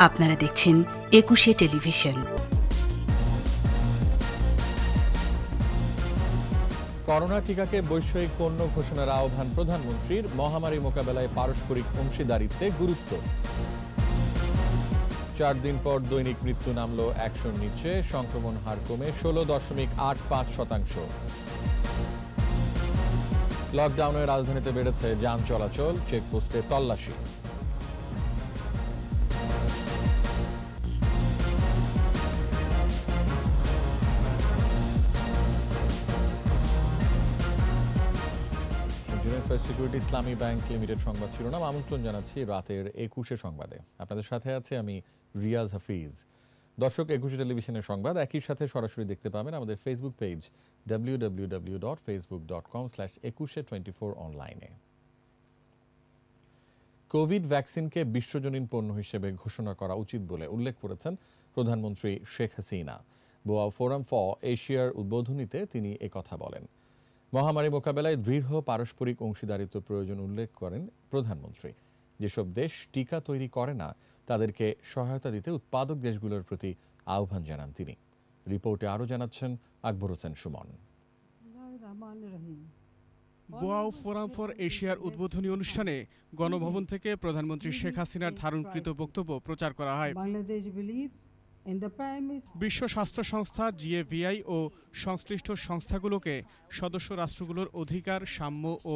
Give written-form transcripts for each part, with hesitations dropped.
আপনারা দেখছেন একুশে টেলিভিশন। করোনা টিকাকে বৈষয়িক পণ্য ঘোষণার আহ্বান প্রধানমন্ত্রীর। মহামারী মোকাবেলায় পারস্পরিক অংশীদারিত্বে গুরুত্ব। 4 দিন পর দৈনিক মৃত্যু নামল 100-র নিচে। সংক্রমণ হার কমে 16.85%। লকডাউনে রাজধানীতে বেড়েছে যান চলাচল, চেকপোস্টে তল্লাশি। সিকিউরিটি ইসলামী ব্যাংক লিমিটেড সংবাদ শিরোনাম। আমন্ত্রণ জানাচ্ছি রাতের 21শে সংবাদে। আপনাদের সাথে আছে আমি রিয়াজ হাফিজ। দর্শক, 21শে টেলিভিশনের সংবাদ একই সাথে সরাসরি দেখতে পাবেন আমাদের ফেসবুক পেজ www.facebook.com/21she24 অনলাইনে। কোভিড ভ্যাকসিনকে বিশ্বজনীন পণ্য হিসেবে ঘোষণা করা উচিত বলে উল্লেখ করেছেন প্রধানমন্ত্রী শেখ হাসিনা। বোয়া ফোরাম ফর এশিয়ার উদ্বোধনীতে তিনি একথা বলেন। মহামারী মোকাবেলায় দৃঢ় পারস্পরিক অংশীদারিত্ব প্রয়োজন উল্লেখ করেন প্রধানমন্ত্রী। যেসব দেশ টিকা তৈরি করে না তাদেরকে সহায়তা দিতে উৎপাদক দেশগুলোর প্রতি আহ্বান জানান তিনি। রিপোর্টে আরও জানাচ্ছেন Akbar Hossain Sumon. Boao forum for এশিয়ার উদ্বোধনী অনুষ্ঠানে গণভবন থেকে প্রধানমন্ত্রী শেখ হাসিনার ধারণকৃত বক্তব্য প্রচার করা হয়। বিশ্ব স্বাস্থ্য সংস্থা GAVI ও সংশ্লিষ্ট সংস্থাগুলোকে সদস্য রাষ্ট্রগুলোর অধিকার, সাম্য ও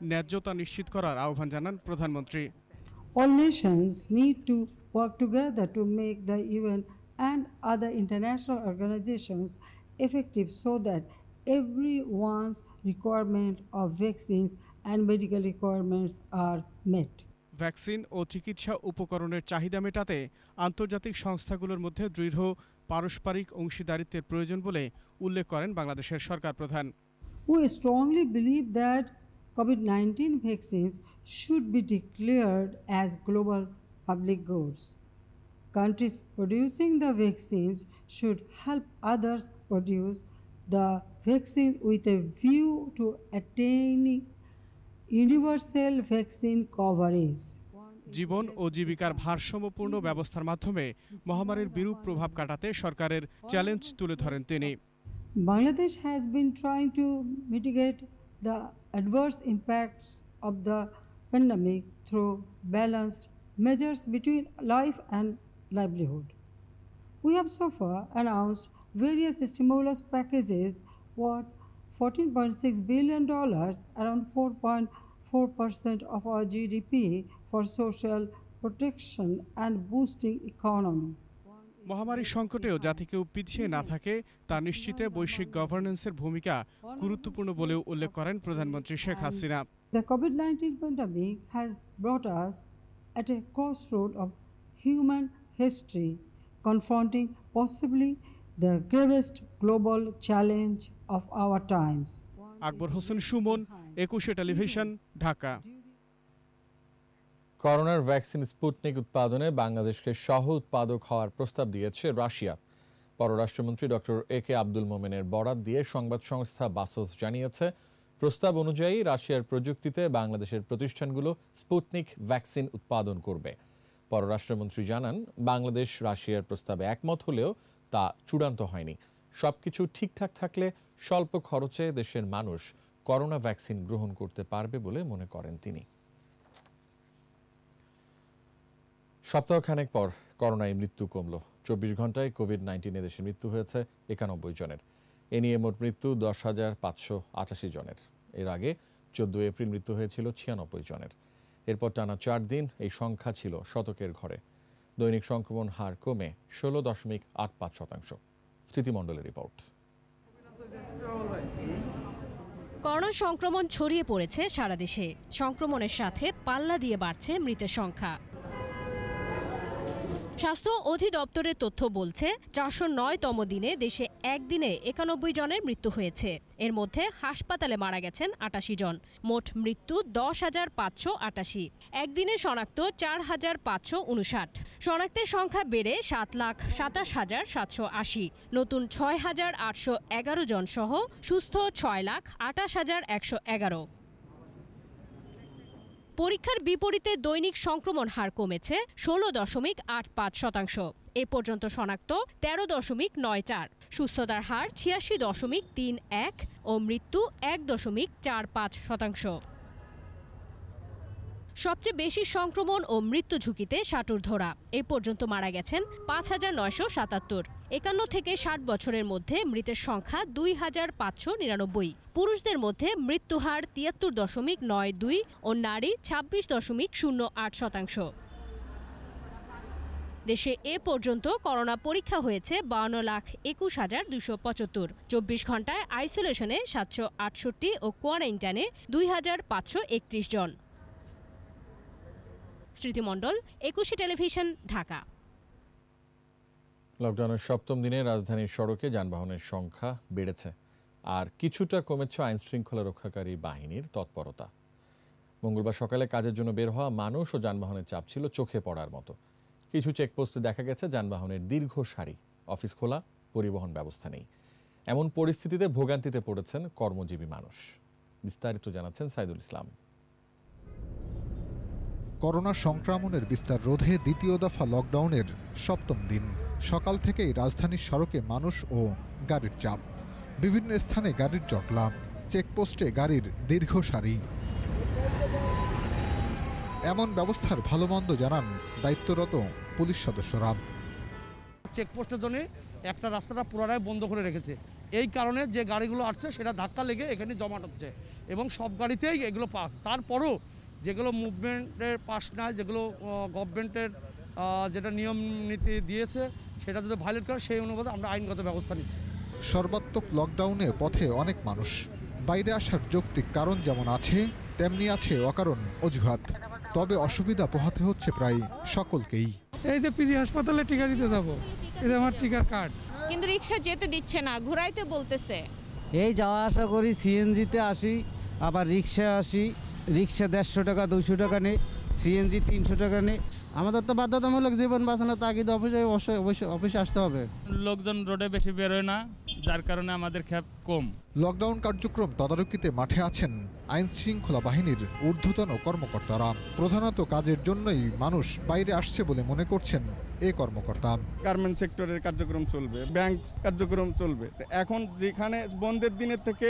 ন্যায্যতা নিশ্চিত করার আহ্বান জানান প্রধানমন্ত্রী। All nations need to work together to make the UN and other international organizations effective so that everyone's requirement of vaccines and medical requirements are met. Vaccine ও চিকিৎসা উপকরণের চাহিদা মেটাতে আন্তর্জাতিক সংস্থাগুলোর মধ্যে দৃঢ় পারস্পরিক অংশীদারিত্বের প্রয়োজন বলে উল্লেখ করেন বাংলাদেশের সরকার প্রধান। We strongly believe that COVID-19 vaccines should be declared as global public goods. Countries producing the vaccines should help others produce the vaccine with a view to attaining universal vaccine coverage. জীবন ও জীবিকার ভারসাম্যপূর্ণ ব্যবস্থার মাধ্যমে মহামারীর বিরূপ প্রভাব কাটাতে সরকারের challenge তুলে ধরেন তিনি। Bangladesh has been trying to mitigate the adverse impacts of the pandemic through balanced measures between life and livelihood. We have so far announced various stimulus packages worth $14.6 billion, around 4.4% of our GDP, for social protection and boosting economy. মহামারী সংকটেও যাতে কেউ পিছিয়ে না থাকে তা নিশ্চিতে বৈশ্বিক গভর্নেন্সের ভূমিকা গুরুত্বপূর্ণ বলেও উল্লেখ করেন প্রধানমন্ত্রী Sheikh Hasina. The COVID-19 pandemic has brought us at a crossroad of human history, confronting possibly the gravest global challenge of our times. Akbar Hossain Sumon, 21শে টেলিভিশন, ঢাকা। করোনার ভ্যাকসিন স্পুটনিক উৎপাদনে বাংলাদেশকে সহ উৎপাদক হওয়ার প্রস্তাব দিয়েছে রাশিয়া। পররাষ্ট্রমন্ত্রী ডক্টর AK আব্দুল মোমেনের বরাত দিয়ে সংবাদ সংস্থা বাসোস জানিয়েছে, প্রস্তাব অনুযায়ী রাশিয়ার প্রযুক্তিতে বাংলাদেশের প্রতিষ্ঠানগুলো স্পুটনিক ভ্যাকসিন উৎপাদন করবে। পররাষ্ট্রমন্ত্রী জানান, বাংলাদেশ রাশিয়ার প্রস্তাবে একমত হলেও তা চূড়ান্ত হয়নি। সবকিছু ঠিকঠাক থাকলে স্বল্প খরচে দেশের মানুষ করোনা ভ্যাকসিন গ্রহণ করতে পারবে বলে মনে করেন তিনি। সপ্তাহখানেক পর করোনায় মৃত্যু কমল। 24 ঘন্টায় কোভিড-19 দেশে মৃত্যু হয়েছে 91 জনের। এ নিয়ে মোট মৃত্যু 10,588 জনের। এর আগে 14 এপ্রিল মৃত্যু হয়েছিল 96 জনের। এরপর টানা 4 দিন এই সংখ্যা ছিল শতকের ঘরে। দৈনিক সংক্রমণ হার কমে 16.85%। স্মৃতিমণ্ডলের রিপোর্ট। করোনা সংক্রমণ ছড়িয়ে পড়েছে সারা দেশে। সংক্রমণের সাথে পাল্লা দিয়ে বাড়ছে মৃতের সংখ্যা। স্বাস্থ্য অধিদপ্তরের তথ্য বলছে, 409তম দিনে দেশে একদিনে 91 জনের মৃত্যু হয়েছে। এর মধ্যে হাসপাতালে মারা গেছেন 88 জন। মোট মৃত্যু 10,588। একদিনে শনাক্ত 4,559। শনাক্তের সংখ্যা বেড়ে 7,27,780। নতুন 6,811 জন সহ সুস্থ 6,28,111। পরীক্ষার বিপরীতে দৈনিক সংক্রমণ হার কমেছে 16.85%। এ পর্যন্ত শনাক্ত 13.94, সুস্থতার হার 86.31 ও মৃত্যু 1.45%। সবচেয়ে বেশি সংক্রমণ ও মৃত্যু ঝুঁকিতে ষাটোর্ধ্বরা। এ পর্যন্ত মারা গেছেন 5,977। 51 থেকে 60 বছরের মধ্যে মৃতের সংখ্যা 2,599। পুরুষদের মধ্যে মৃত্যুহার 73.92 ও নারী 26.08%। দেশে এ পর্যন্ত করোনা পরীক্ষা হয়েছে 52,21,275। 24 ঘন্টায় আইসোলেশনে 768 ও কোয়ারেন্টাইনে 2,531 জন। স্মৃতিমণ্ডল, একুশে টেলিভিশন, ঢাকা। লকডাউনের সপ্তম দিনে রাজধানীর সড়কে যানবাহনের সংখ্যা বেড়েছে, আর কিছুটা কমেছে আইন শৃঙ্খলা রক্ষাকারী বাহিনীর তৎপরতা। মঙ্গলবার সকালে কাজের জন্য বের হওয়া মানুষ ও যানবাহনের চাপ ছিল চোখে পড়ার মতো। কিছু চেকপোস্টে দেখা গেছে যানবাহনের দীর্ঘ সারি, অফিস খোলা, পরিবহন ব্যবস্থা নেই। এমন পরিস্থিতিতে ভোগান্তিতে পড়েছেন কর্মজীবী মানুষ। বিস্তারিত জানাচ্ছেন সাইদুল ইসলাম। করোনা সংক্রমণের বিস্তার রোধে দ্বিতীয় দফা লকডাউনের সপ্তম দিন। সকাল থেকেই রাজধানীর সড়কে মানুষ ও গাড়ির চাপ। বিভিন্ন স্থানে গাড়ির জটলা, চেকপোস্টে গাড়ির দীর্ঘ সারি। এমন ব্যবস্থার ভালো মন্দ জানান দায়িত্বরত পুলিশ সদস্যরা। চেকপোস্টের জন্য একটা রাস্তাটা পুরোটাই বন্ধ করে রেখেছে। এই কারণে যে গাড়িগুলো আসছে সেটা ধাক্কা লেগে এখানে জমাট হচ্ছে এবং সব গাড়িতেই এগুলো পাস। তারপরও যেগুলো মুভমেন্টের পাস না, যেগুলো গভর্নমেন্টের যেটা নিয়ম নীতি দিয়েছে সেটা যদি ভায়োলেট করে সেই অনুপাতে আমরা আইনগত ব্যবস্থা নিচ্ছি। সর্বাত্মক লকডাউনে পথে অনেক মানুষ। বাইরে আসার যৌক্তিক কারণ যেমন আছে, তেমনি আছে অকারণ অজুহাত। তবে অসুবিধা পোহাতে হচ্ছে প্রায় সকলকেই। এই যে পিজি হাসপাতালে টিকা দিতে যাবো, এটা আমার টিকার কার্ড, কিন্তু রিক্সা যেতে দিচ্ছে না, ঘুরাইতে বলতেছে। এই যাওয়া আসা করি, সিএনজিতে আসি, আবার রিক্সায় আসি। রিক্সা 150 টাকা 200 টাকা নেই, সিএনজি 300 টাকা নেই। আমাদের তো বাধ্যতামূলক জীবন বাঁচানো, তাগিদে অফিসে আসতে হবে। লোকজন রোডে বেশি বেরোয় না, যার কারণে আমাদের খ্যাপ কম। লকডাউন কার্যক্রম তদারকিতে মাঠে আছেন আইন শৃঙ্খলা বাহিনীর ঊর্ধ্বতন কর্মকর্তারা। প্রধানত কাজের জন্যই মানুষ বাইরে আসছে বলে মনে করছেন এ কর্মকর্তা। গার্মেন্ট সেক্টরের কার্যক্রম চলবে, ব্যাংক কার্যক্রম চলবে। এখন যেখানে বন্ধের দিনের থেকে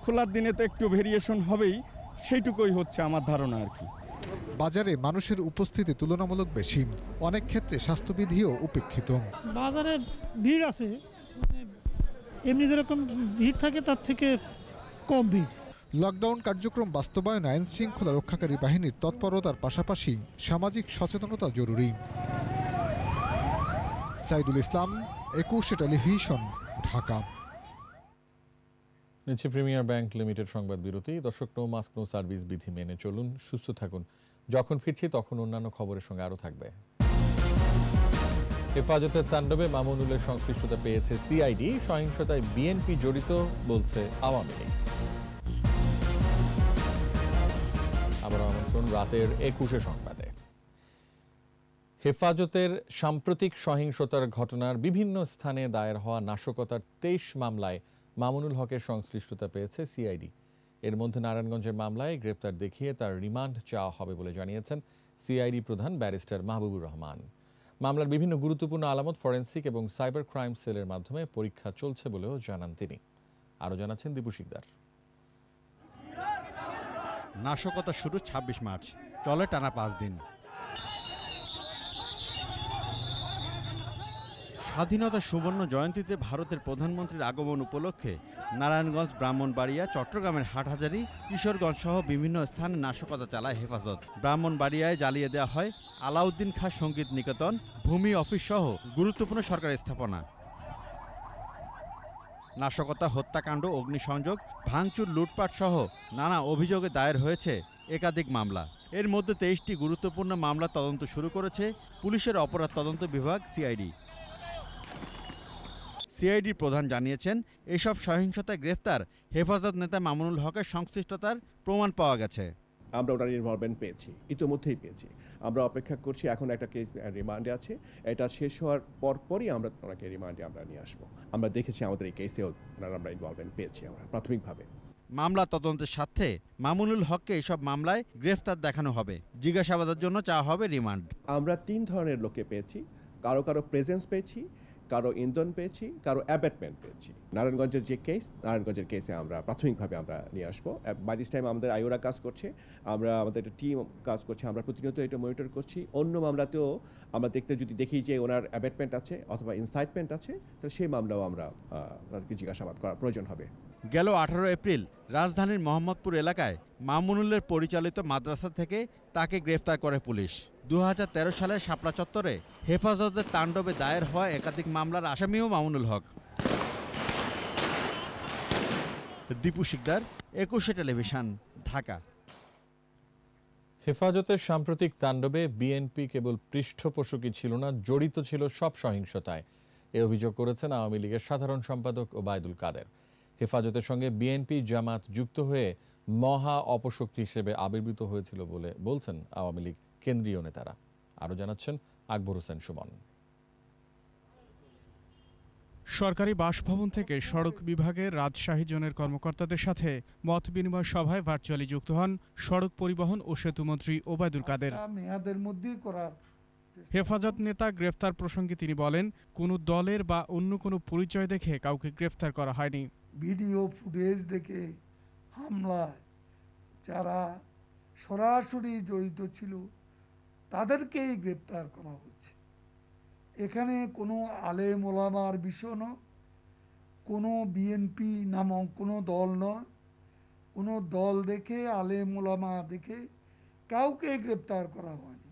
খোলার দিনে তো একটু ভেরিয়েশন হবেই, সেইটুকুই হচ্ছে আমার ধারণা আর কি। বাজারে মানুষের উপস্থিতি তুলনামূলক বেশি, অনেক ক্ষেত্রে স্বাস্থ্যবিধিও উপেক্ষিত। বাজারে ভিড় আছে, এমনি যেরকম ভিড় থাকে তার থেকে কম ভিড়। লকডাউন কার্যক্রম বাস্তবায়নে আইন শৃঙ্খলা রক্ষাকারী বাহিনীর তৎপরতার পাশাপাশি সামাজিক সচেতনতা জরুরি। সাইদুল ইসলাম, একুশে টেলিভিশন, ঢাকা। নিচ্ছে প্রিমিয়ার ব্যাংক লিমিটেড সংবাদ বিরতি। দর্শক, নো মাস্ক নো সার্ভিস বিধি মেনে চলুন, সুস্থ থাকুন। যখন ফিরছি তখন অন্যান্য খবরের সঙ্গে আরও থাকবে। হেফাজতের তাণ্ডবে মামুনুলের সংশ্লিষ্টতা পেয়েছে সিআইডি। সহিংসতায় বিএনপি জড়িত বলছে আওয়ামী লীগ। আবার আমন্ত্রণ রাতের 21 সংবাদে। হেফাজতের সাম্প্রতিক সহিংসতার ঘটনার বিভিন্ন স্থানে দায়ের হওয়া নাশকতার 23 মামলায় মামুনুল হকের সংশ্লিষ্টতা পেয়েছে সিআইডি। এর মধ্যে নারায়ণগঞ্জের মামলায় গ্রেপ্তার দেখিয়ে তার রিমান্ড চাওয়া হবে বলে জানিয়েছেন সিআইডি প্রধান ব্যারিস্টার মাহবুবুর রহমান। মামলার বিভিন্ন গুরুত্বপূর্ণ আলামত ফরেন্সিক এবং সাইবার ক্রাইম সেলের মাধ্যমে পরীক্ষা চলছে বলেও জানান তিনি। আরও জানাচ্ছেন দীপু শিকদার। নাশকতা শুরু 26 মার্চ, চলে টানা 5 দিন। স্বাধীনতা সুবর্ণ জয়ন্তীতে ভারতের প্রধানমন্ত্রীর আগমন উপলক্ষে নারায়ণগঞ্জ, ব্রাহ্মণবাড়িয়া, চট্টগ্রামের হাটহাজারী, কিশোরগঞ্জ সহ বিভিন্ন স্থানে নাশকতা চালায় হেফাজত। ব্রাহ্মণবাড়িয়ায় জ্বালিয়ে দেওয়া হয় আলাউদ্দিন খাঁ সঙ্গীত নিকেতন, ভূমি অফিস সহ গুরুত্বপূর্ণ সরকারি স্থাপনা। নাশকতা, হত্যাকাণ্ড, অগ্নিসংযোগ, ভাঙচুর, লুটপাট সহ নানা অভিযোগে দায়ের হয়েছে একাধিক মামলা। এর মধ্যে 23টি গুরুত্বপূর্ণ মামলা তদন্ত শুরু করেছে পুলিশের অপরাধ তদন্ত বিভাগ সিআইডি। সিআইডি প্রধান জানিয়েছেন, এসব সহিংসতায় গ্রেফতার হেফাজত নেতা মামুনুল হকের সংশ্লিষ্টতার প্রমাণ পাওয়া গেছে। আমরা ওনার ইনভলভমেন্ট পেয়েছি, ইতিমধ্যেই পেয়েছি। আমরা অপেক্ষা করছি, এখন একটা কেস রিমান্ডে আছে। এটা শেষ হওয়ার পরপরই আমরা ওনাকে রিমান্ডে নিয়ে আসবো। আমরা দেখেছি আমাদের এই কেসেও আমরা ইনভলভমেন্ট পেয়েছি আমরা প্রাথমিকভাবে। মামলা তদন্তের স্বার্থে মামুনুল হককে এসব মামলায় গ্রেফতার দেখানো হবে। জিজ্ঞাসাবাদের জন্য চাওয়া হবে রিমান্ড। আমরা 3 ধরনের লোককে পেয়েছি, কারো প্রেজেন্স পেয়েছি, কারো ইন্ধন পেয়েছি, কারো অ্যাবেটমেন্ট পেয়েছি। নারায়ণগঞ্জের যে কেস, নারায়ণগঞ্জের কেসে আমরা প্রাথমিকভাবে আমরা নিয়ে আসবো। বাই দিস টাইম আমাদের আইওরা কাজ করছে, আমাদের একটা টিম কাজ করছে, আমরা প্রতিনিয়ত এটা মনিটর করছি। অন্য মামলাতেও আমরা যদি দেখি যে ওনার অ্যাবেটমেন্ট আছে অথবা ইনসাইটমেন্ট আছে, তাহলে সেই মামলাও আমরা তাদেরকে জিজ্ঞাসাবাদ করার প্রয়োজন হবে। গেল 18 এপ্রিল রাজধানীর মোহাম্মদপুর এলাকায় মামুনুলের পরিচালিত মাদ্রাসা থেকে তাকে গ্রেফতার করে পুলিশ। 2013 সালে শাপলা চত্বরে হেফাজতের তাণ্ডবে দায়ের হওয়া একাধিক মামলার আসামিও মামুনুল হক। দীপু শিকদার, 21 টেলিভিশন, ঢাকা। হেফাজতের সাম্প্রতিক তাণ্ডবে বিএনপি কেবল পৃষ্ঠপোষকই ছিল না, জড়িত ছিল সব সহিংসতায়। এ অভিযোগ করেছেন আওয়ামী লীগের সাধারণ সম্পাদক ওবায়দুল কাদের। হেফাজতের সঙ্গে বিএনপি জামাত যুক্ত হয়ে মহা অপশক্তি হিসেবে আবির্ভূত হয়েছিল বলে বলছেন আওয়ামী লীগ কেন্দ্রীয় নেতারা। আরও জানাচ্ছেন আকবর হোসেন সুমন। সরকারি বাসভবন থেকে সড়ক বিভাগের রাজশাহী জোনের কর্মকর্তাদের সাথে মত বিনিময় সভায় ভার্চুয়ালি যুক্ত হন সড়ক পরিবহন ও সেতুমন্ত্রী ওবায়দুল কাদের। হেফাজত নেতা গ্রেফতার প্রসঙ্গে তিনি বলেন, কোনো দলের বা অন্য কোনো পরিচয় দেখে কাউকে গ্রেফতার করা হয়নি। ভিডিও ফুটেজ দেখে হামলায় যারা সরাসরি জড়িত ছিল তাদেরকেই গ্রেপ্তার করা হচ্ছে। এখানে কোনো আলেম ওলামার বিষয় নয়, কোনো বিএনপি নামক কোনো দল নয়, কোনো দল দেখে আলেম ওলামা দেখে কাউকে গ্রেপ্তার করা হয়নি।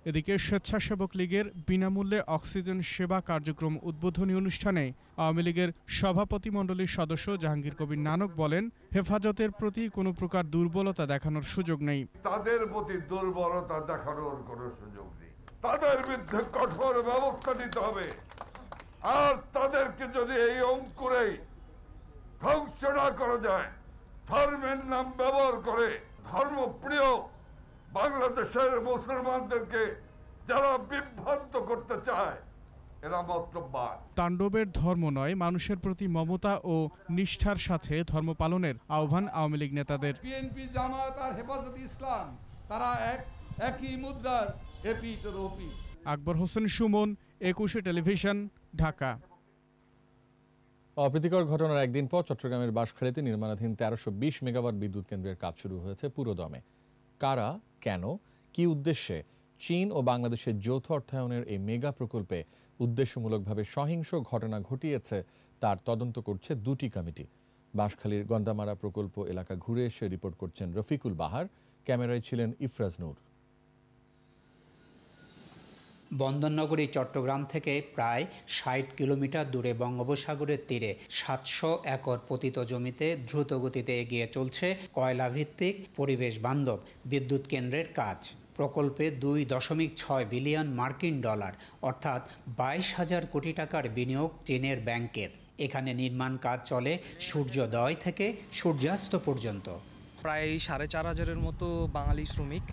এদিকে স্বেচ্ছাসেবক লীগের বিনামূল্যে অক্সিজেন সেবা কার্যক্রম উদ্বোধনী অনুষ্ঠানে আওয়ামী লীগের সভাপতিমণ্ডলীর সদস্য জাহাঙ্গীর কবির নানক বলেন, হেফাজতের প্রতি কোনো প্রকার দুর্বলতা দেখানোর সুযোগ নেই। তাদের প্রতি দুর্বলতা দেখানোর কোনো সুযোগ নেই। তাদের বিরুদ্ধে কঠোর ব্যবস্থা নিতে হবে। আর তাদেরকে যদি এই অঙ্কুরেই ধ্বংস না করা যায়, ধর্মের নাম ব্যবহার করে ধর্মপ্রিয় বাংলাদেশের মুসলমানদেরকে যারা বিভ্রান্ত করতে চায়, এরা মতলববাদ। তাণ্ডবের ধর্ম নয়, মানুষের প্রতি মমতা ও নিষ্ঠার সাথে ধর্ম পালনের আহ্বান আওয়ামী লীগ নেতাদের। বিএনপি, জামাত আর হেফাজত ইসলাম তারা একই মুদ্রার এপিঠ ও ওপিঠ। আকবর হোসেন সুমন, 21 টেলিভিশন, ঢাকা। অপ্রীতিকর ঘটনার একদিন পর চট্টগ্রামের বাঁশখালীতে নির্মাণাধীন 1320 মেগাওয়াট বিদ্যুৎ কেন্দ্রের কাজ শুরু হয়েছে পুরোদমে। কারা, কেন, কি উদ্দেশ্যে চীন ও বাংলাদেশের যৌথ অর্থায়নের এই মেগা প্রকল্পে উদ্দেশ্যমূলকভাবে সহিংস ঘটনা ঘটিয়েছে তার তদন্ত করছে 2টি কমিটি। বাঁশখালীর গন্দামারা প্রকল্প এলাকা ঘুরে এসে রিপোর্ট করছেন রফিকুল বাহার, ক্যামেরায় ছিলেন ইফরাজ নূর। বন্দরনগরী চট্টগ্রাম থেকে প্রায় 60 কিলোমিটার দূরে বঙ্গোপসাগরের তীরে 700 একর পতিত জমিতে দ্রুত গতিতে এগিয়ে চলছে কয়লাভিত্তিক পরিবেশ বান্ধব বিদ্যুৎ কেন্দ্রের কাজ। প্রকল্পে 2.6 বিলিয়ন মার্কিন ডলার অর্থাৎ 22,000 কোটি টাকার বিনিয়োগ চীনের ব্যাংকের। এখানে নির্মাণ কাজ চলে সূর্যোদয় থেকে সূর্যাস্ত পর্যন্ত। প্রায় 4,500-এর মতো বাঙালি শ্রমিক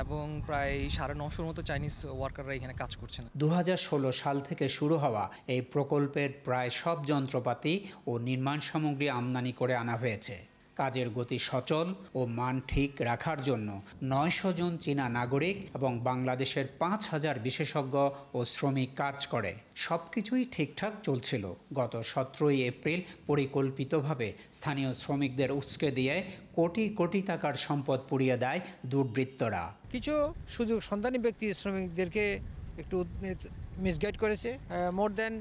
এবং প্রায় 950-এর মতো চাইনিজ ওয়ার্কাররা এখানে কাজ করছেন। 2016 সাল থেকে শুরু হওয়া এই প্রকল্পের প্রায় সব যন্ত্রপাতি ও নির্মাণ সামগ্রী আমদানি করে আনা হয়েছে। কাজের গতি সচল ও মান ঠিক রাখার জন্য 900 জন চীনা নাগরিক এবং বাংলাদেশের 5,000 বিশেষজ্ঞ ও শ্রমিক কাজ করে। সবকিছুই ঠিকঠাক চলছিল। গত 17 এপ্রিল পরিকল্পিতভাবে স্থানীয় শ্রমিকদের উস্কে দিয়ে কোটি কোটি টাকার সম্পদ পুড়িয়ে দেয় দুর্বৃত্তরা। কিছু সুযোগ সন্ধানী ব্যক্তি শ্রমিকদেরকে একটু মিসগাইড করেছে। মোর দেন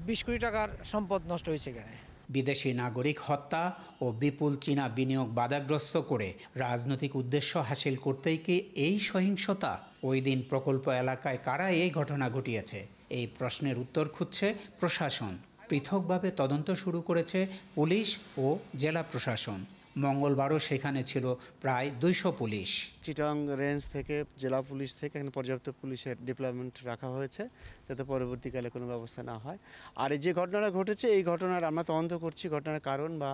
20 কোটি টাকার সম্পদ নষ্ট হয়েছে এখানে। বিদেশি নাগরিক হত্যা ও বিপুল চীনা বিনিয়োগ বাধাগ্রস্ত করে রাজনৈতিক উদ্দেশ্য হাসিল করতেই কি এই সহিংসতা? ওই দিন প্রকল্প এলাকায় কারা এই ঘটনা ঘটিয়েছে? এই প্রশ্নের উত্তর খুঁজছে প্রশাসন। পৃথকভাবে তদন্ত শুরু করেছে পুলিশ ও জেলা প্রশাসন। মঙ্গলবারও সেখানে ছিল প্রায় 200 পুলিশ। চিটাং রেঞ্জ থেকে, জেলা পুলিশ থেকে এখানে পর্যাপ্ত পুলিশের ডিপ্লয়মেন্ট রাখা হয়েছে যাতে পরবর্তীকালে কোনো ব্যবস্থা না হয়। আর এই যে ঘটনাটা ঘটেছে, এই ঘটনার আমরা তদন্ত করছি ঘটনার কারণ বা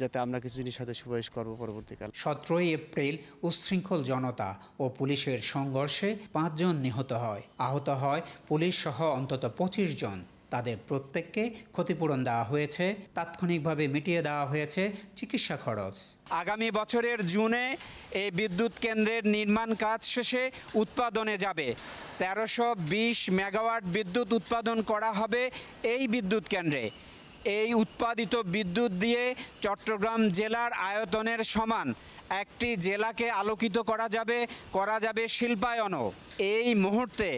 যাতে আমরা কিছু জিনিস সাথে সুপারিশ করবো পরবর্তীকালে। 17 এপ্রিল উচ্ছৃঙ্খল জনতা ও পুলিশের সংঘর্ষে 5 জন নিহত হয়। আহত হয় পুলিশ সহ অন্তত 25 জন। তাদের প্রত্যেককে ক্ষতিপূরণ দেওয়া হয়েছে, তাৎক্ষণিকভাবে মিটিয়ে দেওয়া হয়েছে চিকিৎসা খরচ। আগামী বছরের জুনে এই বিদ্যুৎ কেন্দ্রের নির্মাণ কাজ শেষে উৎপাদনে যাবে। 1320 মেগাওয়াট বিদ্যুৎ উৎপাদন করা হবে এই বিদ্যুৎ কেন্দ্রে। এই উৎপাদিত বিদ্যুৎ দিয়ে চট্টগ্রাম জেলার আয়তনের সমান একটি জেলাকে আলোকিত করা যাবে শিল্পায়নও। এই মুহূর্তে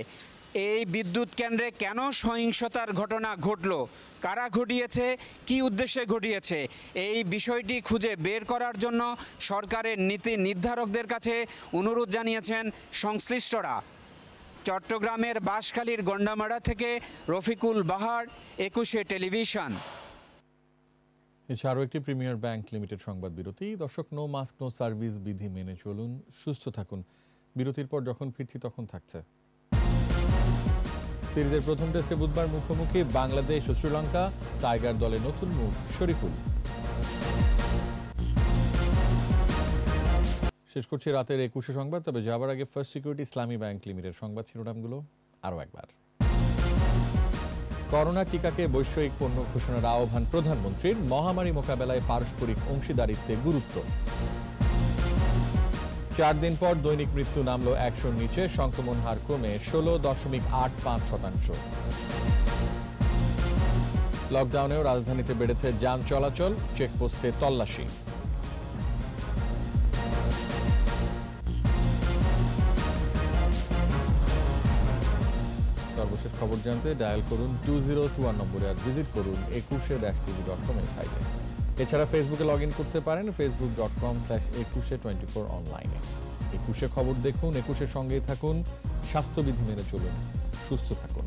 এই বিদ্যুৎ কেন্দ্রে কেন সহিংসতার ঘটনা ঘটল, কারা ঘটিয়েছে, কী উদ্দেশ্যে ঘটিয়েছে, এই বিষয়টি খুঁজে বের করার জন্য সরকারের নীতি নির্ধারকদের কাছে অনুরোধ জানিয়েছেন সংশ্লিষ্টরা। চট্টগ্রামের বাঁশখালীর গন্ডামারা থেকে রফিকুল বাহার, 21 টেলিভিশন। এছাড়াও একটি প্রিমিয়ার ব্যাংক লিমিটেড সংবাদ বিরতি। দর্শক, নো মাস্ক নো সার্ভিস বিধি মেনে চলুন, সুস্থ থাকুন। বিরতির পর যখন ফিরছি তখন থাকছে সিরিজের প্রথম টেস্টে বুধবার মুখোমুখি বাংলাদেশ ও শ্রীলঙ্কা। টাইগার দলে নতুন মুখ শরীফুল। শেষ করছি রাতের 21 সংবাদ। তবে যাবার আগে ফার্স্ট সিকিউরিটি ইসলামী ব্যাংক লিমিটেড সংবাদ শিরোনামগুলো আরও একবার। করোনা টিকাকে বৈষয়িক পণ্য ঘোষণার আহ্বান প্রধানমন্ত্রীর। মহামারী মোকাবেলায় পারস্পরিক অংশীদারিত্বে গুরুত্ব। 4 দিন পর দৈনিক মৃত্যু নামল 100-র নিচে। সংক্রমণ হার কমে 16.85%। লকডাউনেও রাজধানীতে বেড়েছে যান চলাচল, চেকপোস্টে তল্লাশি। সর্বশেষ খবর জানতে ডায়াল করুন 2021 নম্বরে আর ভিজিট করুন 21-tv.com ওয়েবসাইটে। এছাড়া ফেসবুকে লগ ইন করতে পারেন facebook.com/2124 অনলাইনে। 21 খবর দেখুন, 21 সঙ্গেই থাকুন, স্বাস্থ্যবিধি মেনে চলুন, সুস্থ থাকুন।